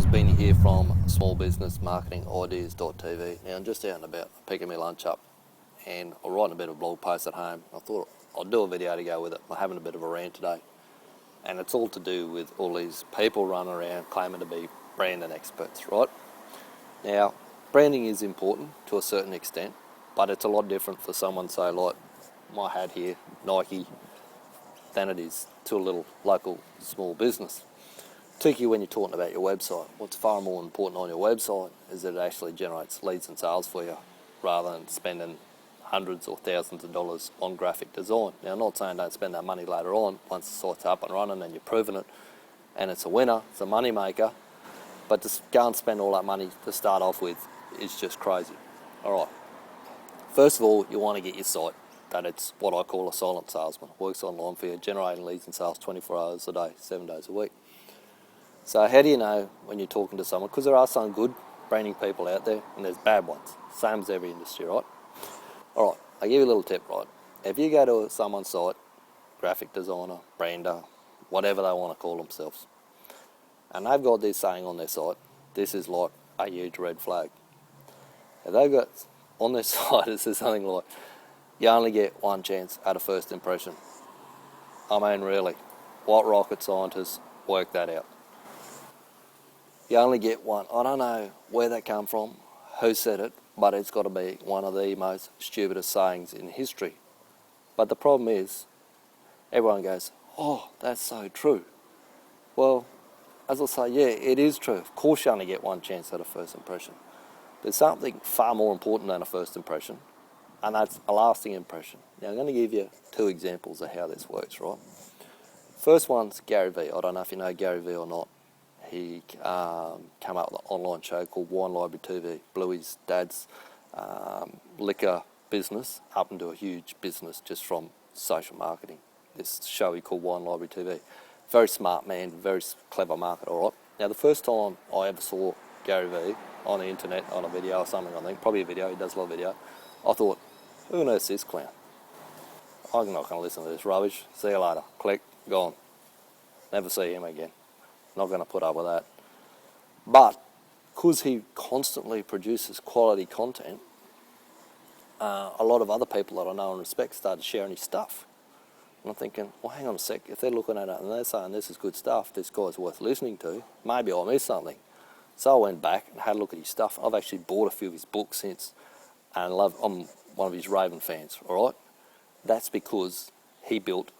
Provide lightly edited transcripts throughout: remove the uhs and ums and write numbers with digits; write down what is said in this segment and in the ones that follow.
Guys, Beanie here from smallbusinessmarketingideas.tv. Now I'm just out and about picking my lunch up and I'm writing a bit of a blog post at home. I thought I'll do a video to go with it. I'm having a bit of a rant today, and it's all to do with all these people running around claiming to be branding experts, right? Now, branding is important to a certain extent, but it's a lot different for someone, say like my hat here, Nike, than it is to a little local small business. Particularly when you're talking about your website. What's far more important on your website is that it actually generates leads and sales for you, rather than spending hundreds or thousands of dollars on graphic design. Now, I'm not saying don't spend that money later on once the site's up and running and you've proven it and it's a winner, it's a money maker, but to go and spend all that money to start off with is just crazy. Alright, first of all, you want to get your site that it's what I call a silent salesman. Works online for you, generating leads and sales 24 hours a day, 7 days a week. So how do you know when you're talking to someone? Because there are some good branding people out there and there's bad ones. Same as every industry, right? Alright, I'll give you a little tip, right? If you go to someone's site, graphic designer, brander, whatever they want to call themselves, and they've got this saying on their site, this is like a huge red flag. If they've got on their site, it says something like, you only get one chance at a first impression. I mean, really, what rocket scientists work that out? You only get one. I don't know where that came from, who said it, but it's got to be one of the most stupidest sayings in history. But the problem is, everyone goes, oh, that's so true. Well, as I say, yeah, it is true. Of course you only get one chance at a first impression. There's something far more important than a first impression, and that's a lasting impression. Now, I'm going to give you two examples of how this works, right? First one's Gary Vee. I don't know if you know Gary Vee or not. He came up with an online show called Wine Library TV, blew his dad's liquor business up into a huge business just from social marketing. This show he called Wine Library TV. Very smart man, very clever marketer, all right? Now, the first time I ever saw Gary Vee on the internet, on a video or something, I think, probably a video, he does a lot of video, I thought, who on earth's this clown? I'm not going to listen to this rubbish. See you later. Click, gone. Never see him again. Not going to put up with that. But because he constantly produces quality content, a lot of other people that I know and respect started sharing his stuff. And I'm thinking, well, hang on a sec. If they're looking at it and they're saying this is good stuff, this guy's worth listening to, maybe I missed something. So I went back and had a look at his stuff. I've actually bought a few of his books since, and I'm one of his raving fans, all right? That's because he built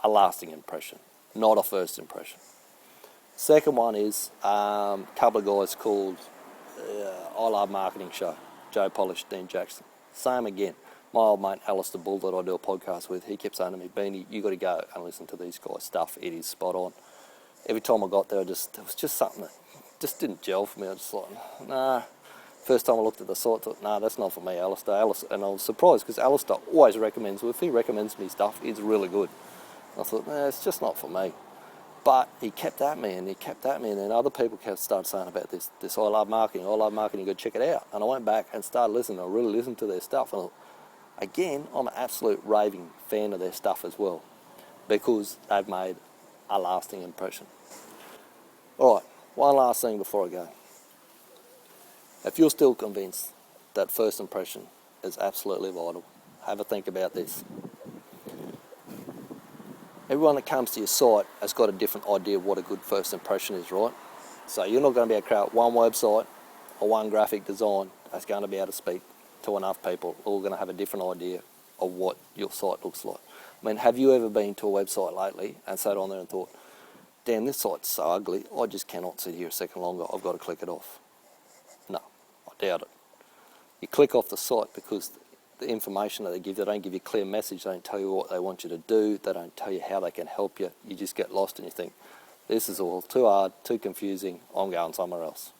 a lasting impression, not a first impression. Second one is a couple of guys called I Love Marketing Show, Joe Polish, Dean Jackson. Same again. My old mate Alistair Bull that I do a podcast with, he kept saying to me, Beanie, you got to go and listen to these guys' stuff. It is spot on. Every time I got there, it was just something that just didn't gel for me. I was just like, nah. First time I looked at the site, I thought, nah, that's not for me, Alistair. And I was surprised because Alistair always recommends, well, if he recommends me stuff, it's really good. I thought, nah, it's just not for me. But he kept at me and he kept at me, and then other people started saying about this I love marketing, you got to check it out. And I went back and started listening. I really listened to their stuff. And again, I'm an absolute raving fan of their stuff as well, because they've made a lasting impression. All right, one last thing before I go. If you're still convinced that first impression is absolutely vital, have a think about this. Everyone that comes to your site has got a different idea of what a good first impression is, right? So you're not going to be able to create one website or one graphic design that's going to be able to speak to enough people who are going to have a different idea of what your site looks like. I mean, have you ever been to a website lately and sat on there and thought, damn, this site's so ugly, I just cannot sit here a second longer, I've got to click it off? No, I doubt it. You click off the site because the information that they don't give you a clear message, they don't tell you what they want you to do, they don't tell you how they can help you. You just get lost and you think, this is all too hard, too confusing, I'm going somewhere else.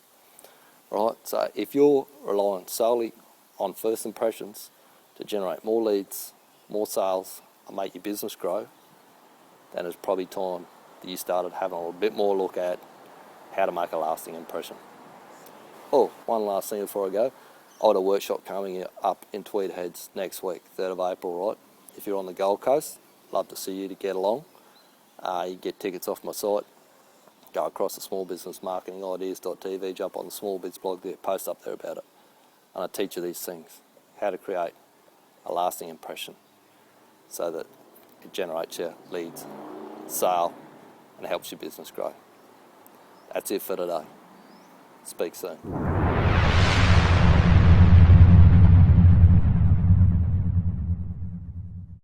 Right? So if you're relying solely on first impressions to generate more leads, more sales, and make your business grow, then it's probably time that you started having a little bit more look at how to make a lasting impression. Oh, one last thing before I go. I've got a workshop coming up in Tweed Heads next week, 3rd of April, right? If you're on the Gold Coast, love to see you to get along. You get tickets off my site. go across to small business marketing ideas.tv, jump on the small biz blog there, post up there about it. And I teach you these things, how to create a lasting impression so that it generates your leads, sale, and helps your business grow. That's it for today. Speak soon.